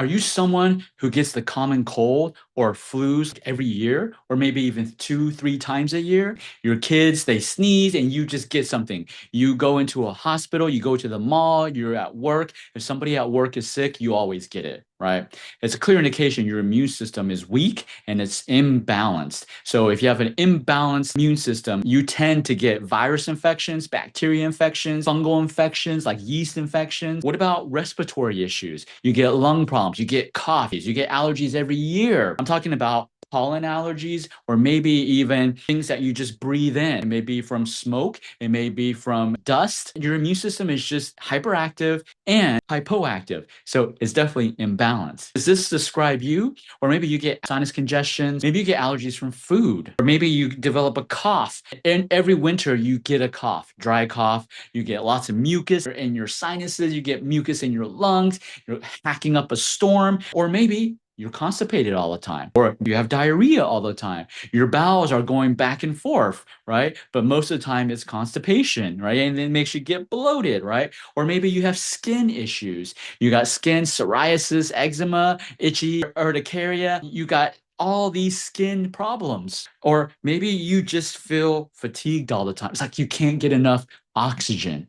Are you someone who gets the common cold or flus every year, or maybe even 2, 3 times a year? Your kids, they sneeze and you just get something. You go into a hospital, you go to the mall, you're at work. If somebody at work is sick, you always get it, right? It's a clear indication your immune system is weak and it's imbalanced. So if you have an imbalanced immune system, you tend to get virus infections, bacteria infections, fungal infections like yeast infections. What about respiratory issues? You get lung problems, you get coughs, you get allergies every year. I'm talking about pollen allergies, or maybe even things that you just breathe in. It may be from smoke, it may be from dust. Your immune system is just hyperactive and hypoactive. So it's definitely imbalanced. Does this describe you? Or maybe you get sinus congestion, maybe you get allergies from food, or maybe you develop a cough. And every winter you get a cough, dry cough, you get lots of mucus in your sinuses, you get mucus in your lungs, you're hacking up a storm, or maybe you're constipated all the time, or you have diarrhea all the time. Your bowels are going back and forth, right? But most of the time it's constipation, right? And it makes you get bloated, right? Or maybe you have skin issues. You got skin psoriasis, eczema, itchy urticaria. You got all these skin problems. Or maybe you just feel fatigued all the time. It's like you can't get enough oxygen.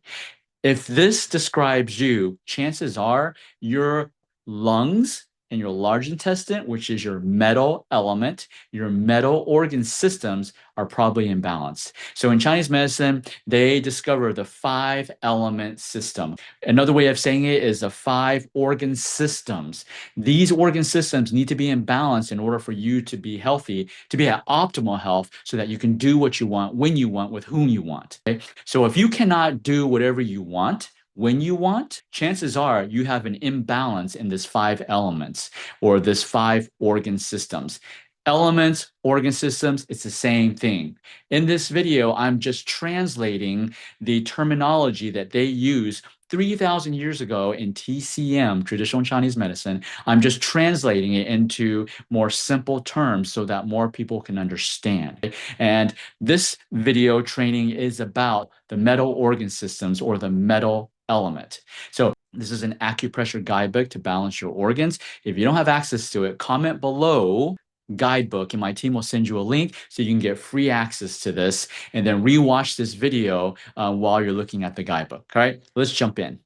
If this describes you, chances are your lungs and your large intestine, which is your metal element, your metal organ systems are probably imbalanced. So in Chinese medicine, they discover the 5-element system. Another way of saying it is the 5 organ systems. These organ systems need to be in balance in order for you to be healthy, to be at optimal health, so that you can do what you want, when you want, with whom you want. Okay? So if you cannot do whatever you want, when you want, chances are you have an imbalance in this 5 elements or this 5 organ systems. Elements, organ systems, it's the same thing. In this video, I'm just translating the terminology that they use 3,000 years ago in TCM, traditional Chinese medicine. I'm just translating it into more simple terms so that more people can understand. And this video training is about the metal organ systems, or the metal element. So this is an acupressure guidebook to balance your organs. If you don't have access to it, comment below guidebook and my team will send you a link so you can get free access to this, and then rewatch this video while you're looking at the guidebook. All right, let's jump in.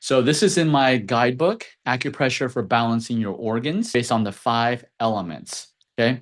So this is in my guidebook, Acupressure for Balancing Your Organs, based on the 5 elements. Okay,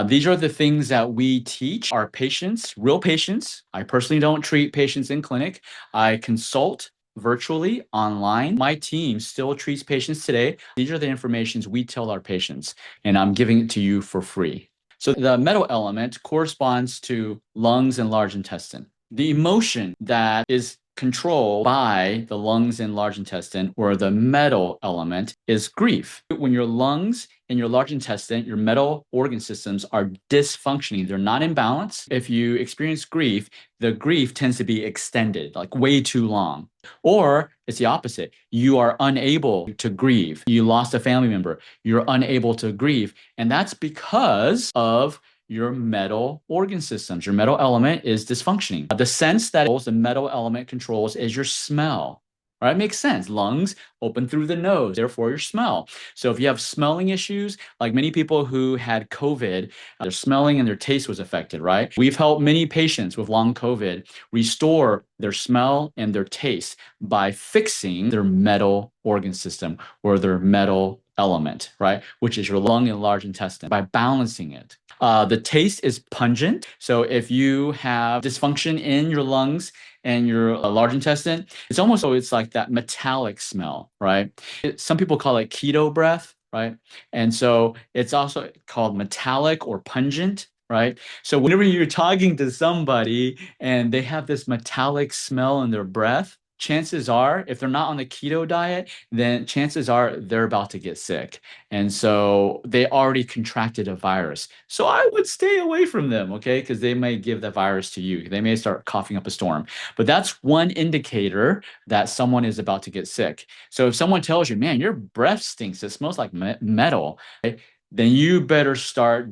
these are the things that we teach our patients, real patients. I personally don't treat patients in clinic. I consult virtually online. My team still treats patients today. These are the informations we tell our patients, and I'm giving it to you for free. So the metal element corresponds to lungs and large intestine. The emotion that is controlled by the lungs and large intestine, or the metal element, is grief. When your lungs and your large intestine, your metal organ systems, are dysfunctioning, they're not in balance. If you experience grief, the grief tends to be extended, like way too long. Or it's the opposite. You are unable to grieve. You lost a family member. You're unable to grieve. And that's because of your metal organ systems. Your metal element is dysfunctioning. The sense that the metal element controls is your smell. All right, makes sense. Lungs open through the nose, therefore your smell. So if you have smelling issues, like many people who had COVID, their smelling and their taste was affected, right? We've helped many patients with long COVID restore their smell and their taste by fixing their metal organ system, or their metal element, right? Which is your lung and large intestine, by balancing it. The taste is pungent. So if you have dysfunction in your lungs and your large intestine, it's like that metallic smell, right? Some people call it keto breath, right? And so it's also called metallic or pungent, right? So whenever you're talking to somebody and they have this metallic smell in their breath, chances are, if they're not on the keto diet, then chances are they're about to get sick. And so they already contracted a virus. So I would stay away from them, okay? Because they may give the virus to you. They may start coughing up a storm. But that's one indicator that someone is about to get sick. So if someone tells you, man, your breath stinks, it smells like metal, okay, then you better start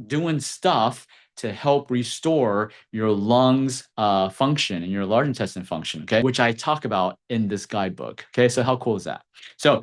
doing stuff to help restore your lungs function and your large intestine function, okay, which I talk about in this guidebook. Okay, so how cool is that? So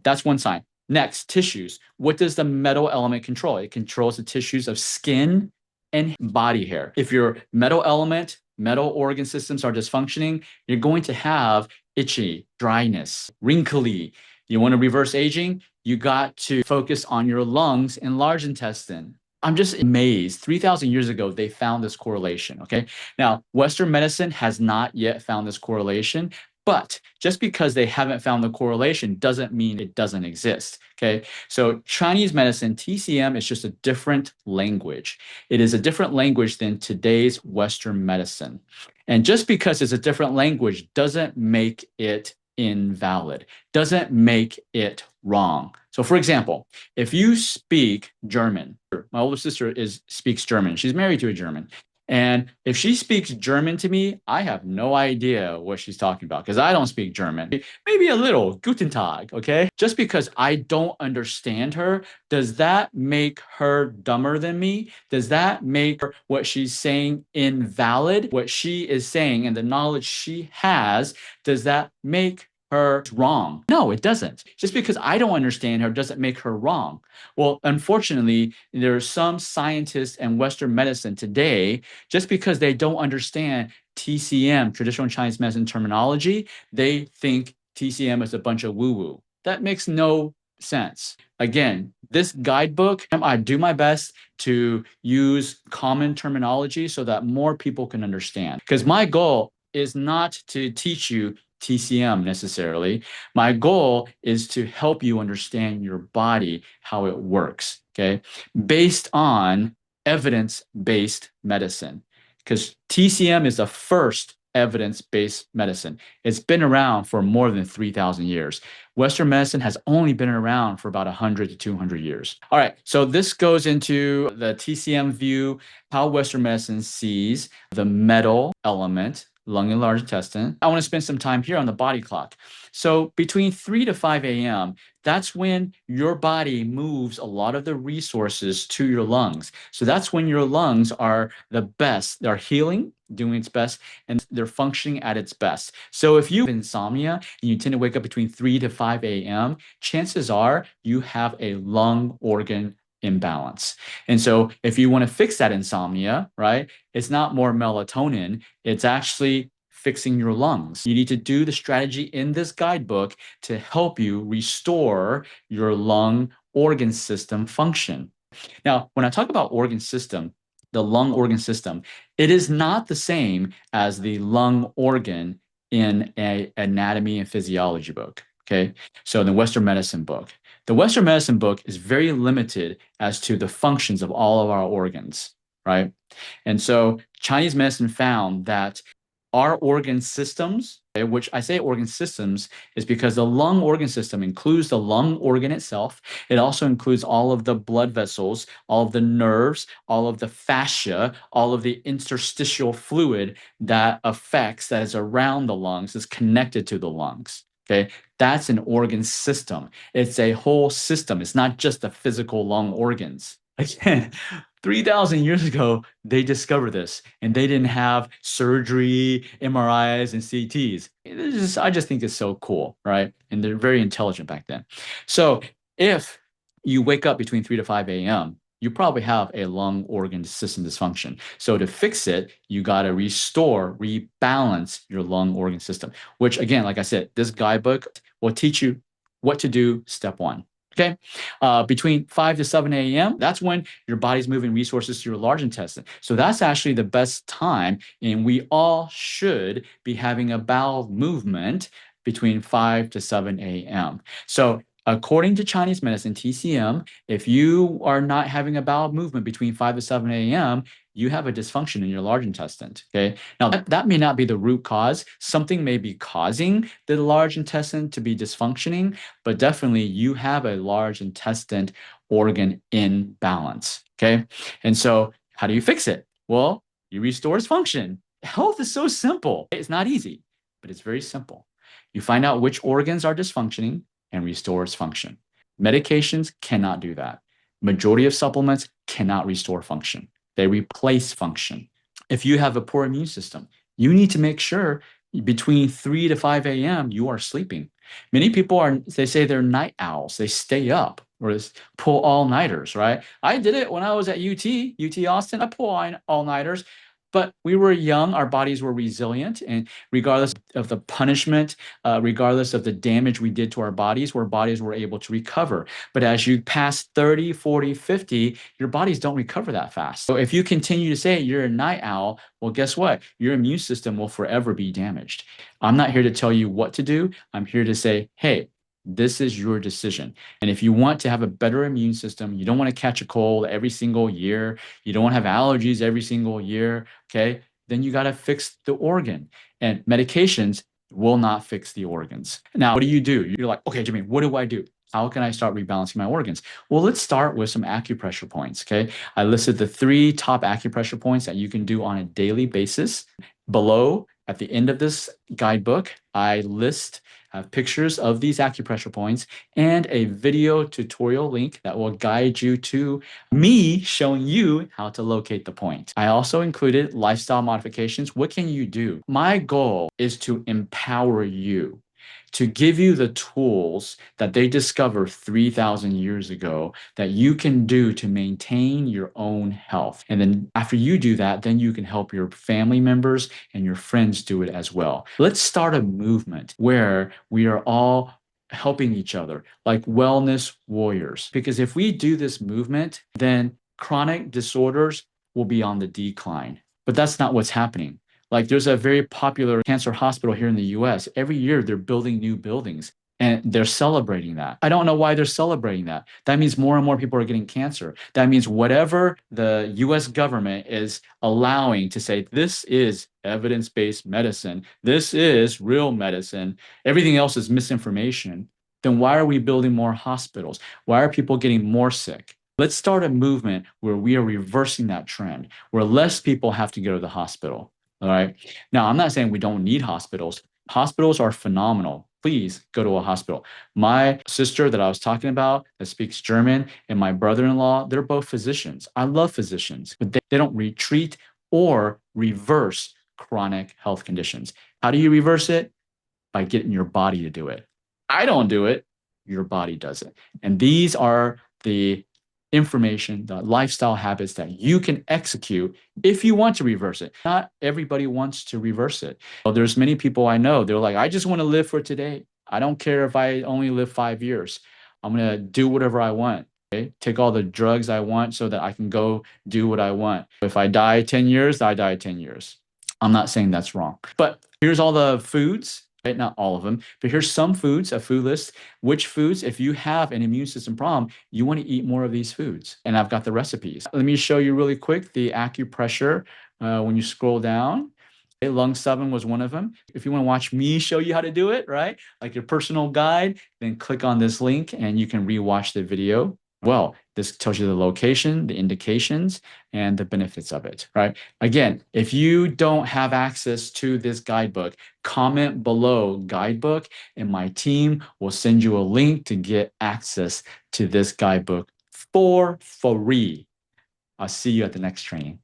that's one sign. Next, tissues. What does the metal element control? It controls the tissues of skin and body hair. If your metal element, metal organ systems are dysfunctioning, you're going to have itchy, dryness, wrinkly. You want to reverse aging? You got to focus on your lungs and large intestine. I'm just amazed. 3,000 years ago, they found this correlation. Okay. Now, Western medicine has not yet found this correlation, but just because they haven't found the correlation doesn't mean it doesn't exist. Okay. So Chinese medicine, TCM, is just a different language. It is a different language than today's Western medicine. And just because it's a different language doesn't make it invalid, doesn't make it wrong. So for example, if you speak German, my older sister speaks German. She's married to a German. And if she speaks German to me, I have no idea what she's talking about because I don't speak German. Maybe a little, Guten Tag, okay? Just because I don't understand her, does that make her dumber than me? Does that make what she's saying invalid? What she is saying and the knowledge she has, does that make her wrong? No, it doesn't. Just because I don't understand her doesn't make her wrong. Well, unfortunately, there are some scientists and Western medicine today, just because they don't understand TCM, traditional Chinese medicine terminology, they think TCM is a bunch of woo-woo. That makes no sense. Again, this guidebook, I do my best to use common terminology so that more people can understand. Because my goal is not to teach you TCM necessarily. My goal is to help you understand your body, how it works, okay? Based on evidence-based medicine. Because TCM is the first evidence-based medicine. It's been around for more than 3,000 years. Western medicine has only been around for about 100 to 200 years. All right, so this goes into the TCM view, how Western medicine sees the metal element, lung and large intestine. I want to spend some time here on the body clock. So between 3 to 5 a.m., that's when your body moves a lot of the resources to your lungs. So that's when your lungs are the best. They're healing, doing its best, and they're functioning at its best. So if you have insomnia and you tend to wake up between 3 to 5 a.m., chances are you have a lung organ imbalance. And so if you want to fix that insomnia, right, it's not more melatonin, it's actually fixing your lungs. You need to do the strategy in this guidebook to help you restore your lung organ system function. Now, when I talk about organ system, the lung organ system, it is not the same as the lung organ in an anatomy and physiology book. Okay, so the Western medicine book. The Western medicine book is very limited as to the functions of all of our organs, right? And so Chinese medicine found that our organ systems, which I say organ systems is because the lung organ system includes the lung organ itself. It also includes all of the blood vessels, all of the nerves, all of the fascia, all of the interstitial fluid that is around the lungs, is connected to the lungs. Okay, that's an organ system. It's a whole system. It's not just the physical lung organs. Again, 3,000 years ago, they discovered this and they didn't have surgery, MRIs, and CTs. I just think it's so cool, right? And they're very intelligent back then. So if you wake up between 3 to 5 a.m., you probably have a lung organ system dysfunction. So to fix it, you got to rebalance your lung organ system, which again, like I said, this guidebook will teach you what to do, step one. Okay, between 5 to 7 a.m., that's when your body's moving resources to your large intestine. So that's actually the best time, and we all should be having a bowel movement between 5 to 7 a.m. So according to Chinese medicine, TCM, if you are not having a bowel movement between 5 to 7 a.m., you have a dysfunction in your large intestine. Okay. Now, that may not be the root cause. Something may be causing the large intestine to be dysfunctioning, but definitely you have a large intestine organ imbalance. Okay. And so, how do you fix it? Well, you restore its function. Health is so simple. It's not easy, but it's very simple. You find out which organs are dysfunctioning and restore its function. Medications cannot do that. Majority of supplements cannot restore function. They replace function. If you have a poor immune system, you need to make sure between 3 to 5 a.m., you are sleeping. Many people they say they're night owls. They stay up or pull all-nighters, right? I did it when I was at UT Austin. I pull all-nighters, but we were young. Our bodies were resilient. And regardless of the punishment, regardless of the damage we did to our bodies were able to recover. But as you pass 30, 40, 50, your bodies don't recover that fast. So if you continue to say you're a night owl, well, guess what? Your immune system will forever be damaged. I'm not here to tell you what to do. I'm here to say, hey, this is your decision. And if you want to have a better immune system, you don't want to catch a cold every single year, you don't want to have allergies every single year, okay, then you got to fix the organ. And medications will not fix the organs. Now, what do? You're like, okay, Jimmy, what do I do? How can I start rebalancing my organs? Well, let's start with some acupressure points, okay? I listed the 3 top acupressure points that you can do on a daily basis. Below, at the end of this guidebook, I have pictures of these acupressure points and a video tutorial link that will guide you to me showing you how to locate the point. I also included lifestyle modifications. What can you do? My goal is to empower you, to give you the tools that they discovered 3,000 years ago that you can do to maintain your own health. And then after you do that, then you can help your family members and your friends do it as well. Let's start a movement where we are all helping each other like wellness warriors. Because if we do this movement, then chronic disorders will be on the decline. But that's not what's happening. Like there's a very popular cancer hospital here in the US. Every year they're building new buildings and they're celebrating that. I don't know why they're celebrating that. That means more and more people are getting cancer. That means whatever the US government is allowing to say, this is evidence-based medicine, this is real medicine, everything else is misinformation, then why are we building more hospitals? Why are people getting more sick? Let's start a movement where we are reversing that trend, where less people have to go to the hospital. All right. Now, I'm not saying we don't need hospitals. Hospitals are phenomenal. Please go to a hospital. My sister that I was talking about that speaks German and my brother-in-law, they're both physicians. I love physicians, but they don't treat or reverse chronic health conditions. How do you reverse it? By getting your body to do it. I don't do it. Your body does it. And these are the information, the lifestyle habits that you can execute if you want to reverse it. Not everybody wants to reverse it. So there's many people I know, they're like, I just want to live for today. I don't care if I only live 5 years. I'm going to do whatever I want. Okay? Take all the drugs I want so that I can go do what I want. If I die 10 years, I die 10 years. I'm not saying that's wrong. But here's all the foods. Right? Not all of them, but here's some foods, a food list. Which foods, if you have an immune system problem, you want to eat more of these foods. And I've got the recipes. Let me show you really quick the acupressure. When you scroll down, lung 7 was one of them. If you want to watch me show you how to do it, right? Like your personal guide, then click on this link and you can rewatch the video. Well, this tells you the location, the indications, and the benefits of it, right? Again, if you don't have access to this guidebook, comment below guidebook, and my team will send you a link to get access to this guidebook for free. I'll see you at the next training.